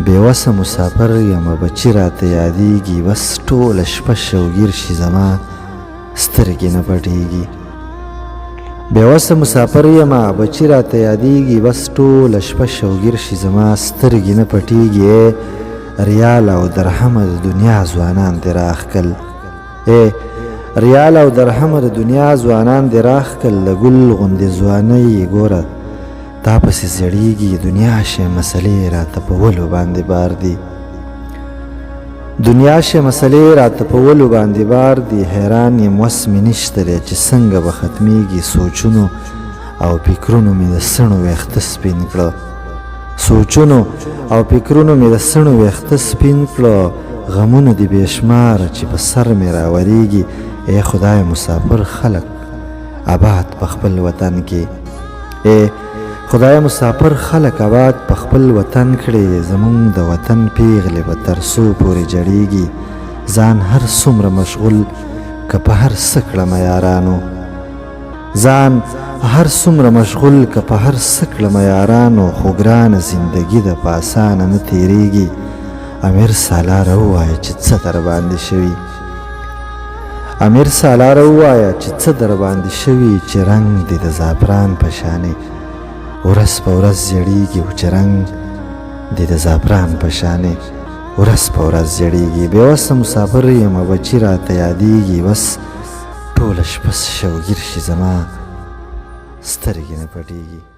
بېوسه مسافر یمه بچي راته یادېږي بس ټوله شپه شوګیر شي زما سترګې نه پټېږي بېوسه مسافر یمه بچي راته یادېږي بس ټوله شپه شوګیر شي زما سترګې نه پټېږي ریال او درهمه د دنیا ځوانان دې راښکل ریال او درهمه د دنیا ځوانان دې راښکل د ګل غوندې ځوانۍ یې ګوره تا پسې زړېږي دنیا شی مسلې راته په ولو باندې بار دي دنیا شی مسلې راته په ولو باندې بار دي حیران یم وس مې نشته دی چې څنګه به ختمیږي سوچونو او فکرونو مې د سڼو ویښته سپین کړه سوچونو او فکرونو مې د سڼو ویښته سپین کړه غمونو دې بې شماره چې په سر مې راورېږي ای خدای مسافر خلک آباد په خپل وطن کې خدای مسافر خلک آباد په خپل وطن کړي زمونږ د وطن پیغلې به تر څو پورې جړېږي ځان هر څومره مشغول که په هر څه کړمه یارانو ځان هر څومره مشغول که په هر څه کړمه یارانو خو ګرانه زندګي ده په اسانه نه تېرېږي امیر سالاره ووایه چې څه در باندې شوي امیر سالاره ووایه چې څه در باندې شوي چې رنګ دې د زعفران په شانې ورځ په ورځ زیړېږي او چې رنګ دې د زعفران په شانې ورځ په ورځ زیړېږي بېوسه مسافر یمه بچي راته یادېږي بس ټوله شپه شوګیر شي زما سترګې نه پټېږي